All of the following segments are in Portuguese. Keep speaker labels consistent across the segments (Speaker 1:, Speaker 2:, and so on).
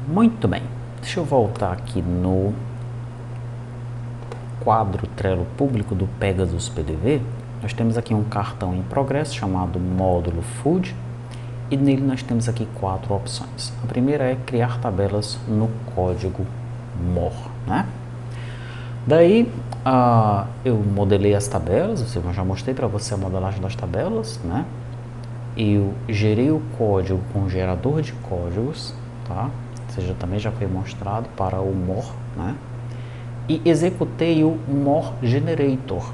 Speaker 1: Muito bem, deixa eu voltar aqui no quadro Trello público do Pegasus PDV. Nós temos aqui um cartão em progresso chamado módulo Food e nele nós temos aqui 4 opções. A primeira é criar tabelas no código MOR, né? Daí eu modelei as tabelas, eu já mostrei para você a modelagem das tabelas, né? Eu gerei o código com o gerador de códigos, tá? Ou seja, também já foi mostrado para o MOR, né? E executei o MOR Generator,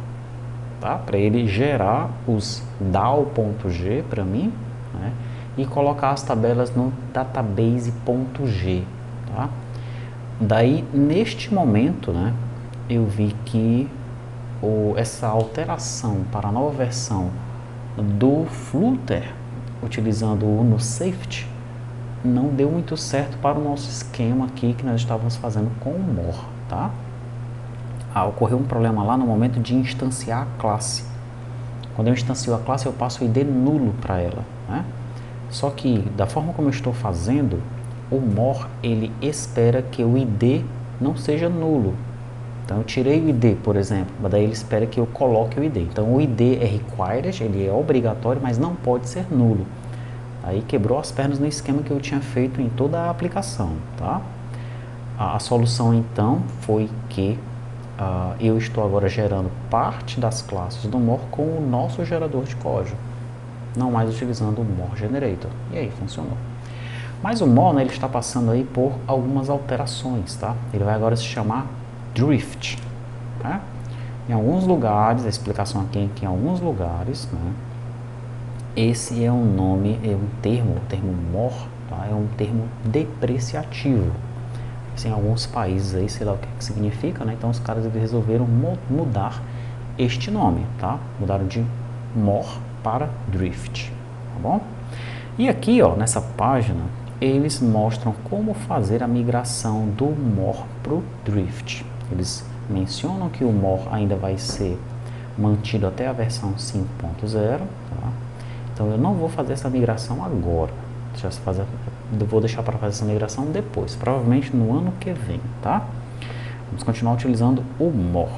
Speaker 1: tá? Para ele gerar os DAO.g para mim, né? E colocar as tabelas no database.g, tá? Daí, neste momento, né, eu vi que essa alteração para a nova versão do Flutter, utilizando o no Safety, não deu muito certo para o nosso esquema aqui que nós estávamos fazendo com o MOR, tá? Ocorreu um problema lá no momento de instanciar a classe. Quando eu instancio a classe, eu passo o ID nulo para ela, né? Só que, da forma como eu estou fazendo, o MOR, ele espera que o ID não seja nulo. Então, eu tirei o ID, por exemplo, mas daí ele espera que eu coloque o ID. Então, o ID é required, ele é obrigatório, mas não pode ser nulo. Aí quebrou as pernas no esquema que eu tinha feito em toda a aplicação, tá? A solução, então, foi que eu estou agora gerando parte das classes do MOR com o nosso gerador de código, não mais utilizando o MOR Generator. E aí, funcionou. Mas o MOR, né, ele está passando aí por algumas alterações, tá? Ele vai agora se chamar Drift, tá? Em alguns lugares, a explicação aqui é que em alguns lugares, né, esse é um nome, é um termo, o termo MOR, tá? É um termo depreciativo. Assim, em alguns países aí, sei lá o que significa, né? Então os caras resolveram mudar este nome, tá? Mudaram de MOR para Drift, tá bom? E aqui, ó, nessa página, eles mostram como fazer a migração do MOR para o Drift. Eles mencionam que o MOR ainda vai ser mantido até a versão 5.0, tá? Então eu não vou fazer essa migração agora. Eu vou deixar para fazer essa migração depois, provavelmente no ano que vem, tá? Vamos continuar utilizando o MOR.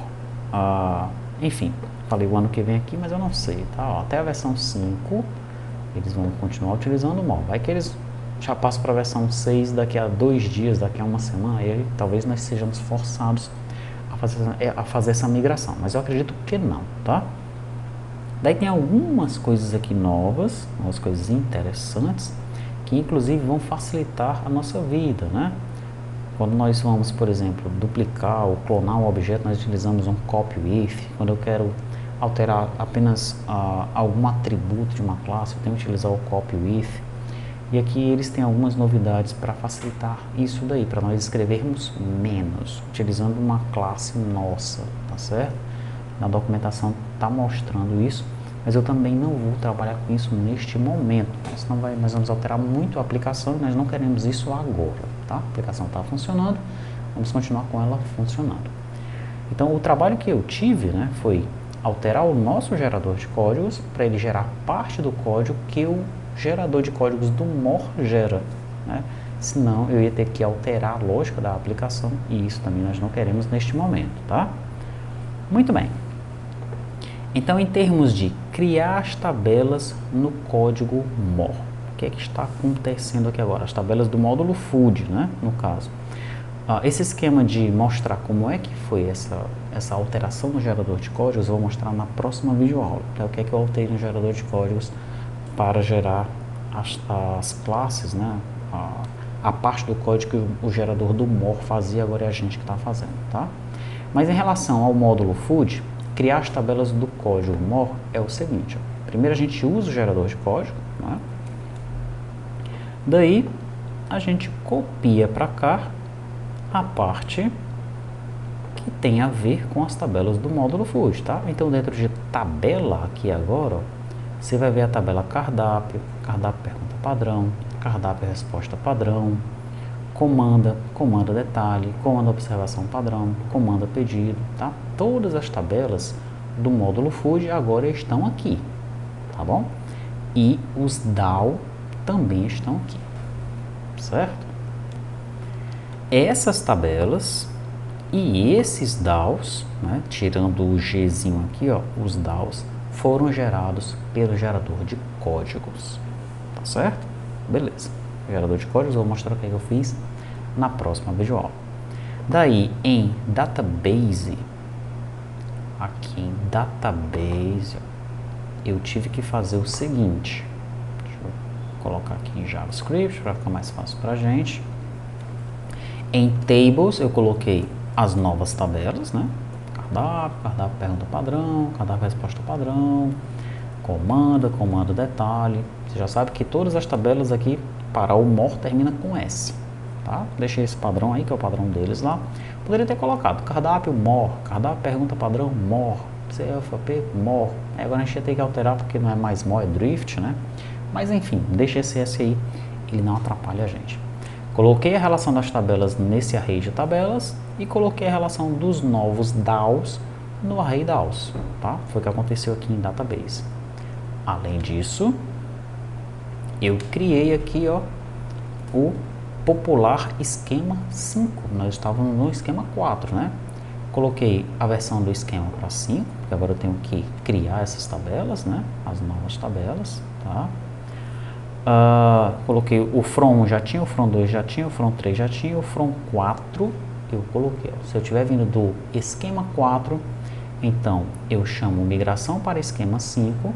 Speaker 1: Enfim, falei o ano que vem aqui, mas eu não sei, tá? Ó, até a versão 5, eles vão continuar utilizando o MOR. Vai que eles já passam para a versão 6 daqui a 2 dias, daqui a uma semana, aí talvez nós sejamos forçados a fazer essa migração, mas eu acredito que não, tá? Daí tem algumas coisas aqui novas, algumas coisas interessantes, que inclusive vão facilitar a nossa vida, né? Quando nós vamos, por exemplo, duplicar ou clonar um objeto, nós utilizamos um copy with. Quando eu quero alterar apenas algum atributo de uma classe, eu tenho que utilizar o copy with. E aqui eles têm algumas novidades para facilitar isso daí, para nós escrevermos menos, utilizando uma classe nossa, tá certo? Na documentação está mostrando isso, mas eu também não vou trabalhar com isso neste momento, senão nós vamos alterar muito a aplicação e nós não queremos isso agora, tá? A aplicação está funcionando, vamos continuar com ela funcionando. Então, o trabalho que eu tive, né, foi alterar o nosso gerador de códigos para ele gerar parte do código que o gerador de códigos do MOR gera, né? Senão eu ia ter que alterar a lógica da aplicação e isso também nós não queremos neste momento, tá? Muito bem. Então, em termos de criar as tabelas no código MOR, o que é que está acontecendo aqui agora? As tabelas do módulo Food, né, no caso. Esse esquema de mostrar como é que foi essa alteração no gerador de códigos, eu vou mostrar na próxima videoaula. Então, o que é que eu alterei no gerador de códigos para gerar as classes, né, a parte do código que o gerador do MOR fazia, agora é a gente que está fazendo, tá? Mas em relação ao módulo Food, criar as tabelas do código MOR é o seguinte, ó. Primeiro a gente usa o gerador de código, né? Daí a gente copia para cá a parte que tem a ver com as tabelas do módulo Food, tá? Então dentro de tabela aqui agora, ó, você vai ver a tabela cardápio, cardápio pergunta padrão, cardápio resposta padrão, comanda detalhe, comanda observação padrão, comanda pedido, tá? Todas as tabelas do módulo Food agora estão aqui, tá bom? E os DAO também estão aqui, certo? essas tabelas e esses DAOs, né, tirando o Gzinho aqui, ó, os DAOs, foram gerados pelo gerador de códigos, tá certo? Beleza. Gerador de códigos, eu vou mostrar o que eu fiz na próxima videoaula. Daí, em Database, aqui em Database, eu tive que fazer o seguinte. Deixa eu colocar aqui em JavaScript para ficar mais fácil para a gente. Em Tables, eu coloquei as novas tabelas, né? Cardápio pergunta padrão, cardápio resposta padrão, comando detalhe. Você já sabe que todas as tabelas aqui para o more termina com S, tá? Deixei esse padrão aí, que é o padrão deles lá. Poderia ter colocado cardápio more, cardápio pergunta padrão more, CFP more. Agora a gente ia ter que alterar porque não é mais more, é drift, né? Mas enfim, deixa esse S aí, ele não atrapalha a gente. Coloquei a relação das tabelas nesse array de tabelas e coloquei a relação dos novos DAOs no array DAOs, tá? Foi o que aconteceu aqui em Database. Além disso, eu criei aqui, ó, o popular esquema 5. Nós estávamos no esquema 4, né? Coloquei a versão do esquema para 5, porque agora eu tenho que criar essas tabelas, né? As novas tabelas, tá? Coloquei o from 1 já tinha, o from 2 já tinha, o from 3 já tinha, o from 4 eu coloquei. Se eu estiver vindo do esquema 4, então eu chamo migração para esquema 5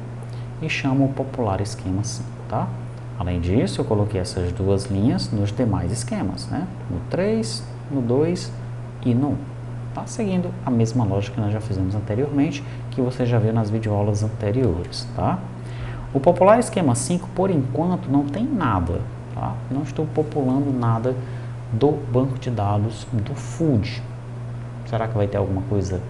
Speaker 1: e chamo o popular esquema 5, tá? Além disso, eu coloquei essas duas linhas nos demais esquemas, né? No 3, no 2 e no 1. Tá seguindo a mesma lógica que nós já fizemos anteriormente, que você já viu nas videoaulas anteriores, tá? O popular esquema 5, por enquanto, não tem nada, tá? Não estou populando nada do banco de dados do Food. Será que vai ter alguma coisa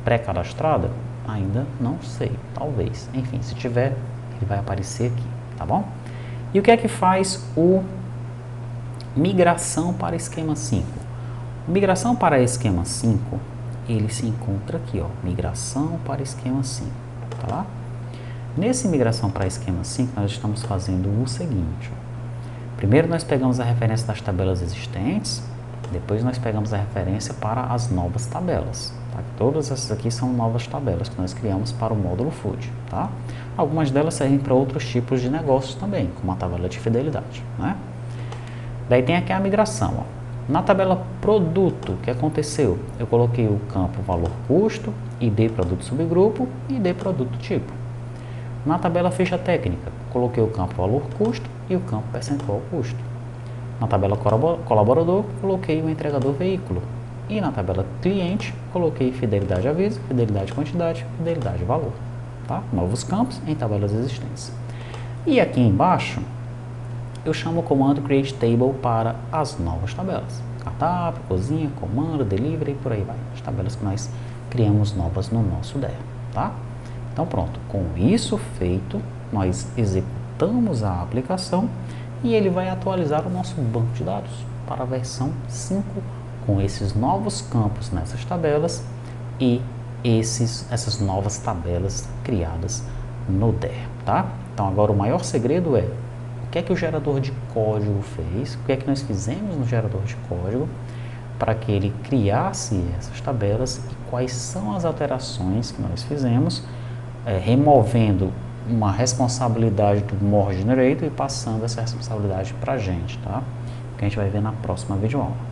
Speaker 1: pré-cadastrada? Ainda não sei, talvez. Enfim, se tiver, ele vai aparecer aqui, tá bom? E o que é que faz o migração para esquema 5? Migração para esquema 5, ele se encontra aqui, ó, migração para esquema 5, tá? Nesse migração para esquema 5, nós estamos fazendo o seguinte, ó. Primeiro nós pegamos a referência das tabelas existentes, depois nós pegamos a referência para as novas tabelas, tá? Todas essas aqui são novas tabelas que nós criamos para o módulo Food, tá? Algumas delas servem para outros tipos de negócios também, como a tabela de fidelidade, né? Daí tem aqui a migração, ó. Na tabela produto, o que aconteceu? Eu coloquei o campo valor custo, ID produto subgrupo e ID produto tipo. Na tabela ficha técnica, coloquei o campo valor custo e o campo percentual custo. Na tabela colaborador, coloquei o entregador veículo. E na tabela cliente, coloquei fidelidade aviso, fidelidade quantidade, fidelidade valor. Tá? Novos campos em tabelas existentes. E aqui embaixo, eu chamo o comando create table para as novas tabelas. Cardápio, cozinha, comando, delivery e por aí vai. As tabelas que nós criamos novas no nosso DER. Tá? Então pronto, com isso feito, nós executamos a aplicação e ele vai atualizar o nosso banco de dados para a versão 5 com esses novos campos nessas tabelas e essas novas tabelas criadas no DER, tá? Então agora o maior segredo é o que é que o gerador de código fez, o que é que nós fizemos no gerador de código para que ele criasse essas tabelas e quais são as alterações que nós fizemos, removendo uma responsabilidade do more generator e passando essa responsabilidade para a gente, tá? Que a gente vai ver na próxima videoaula.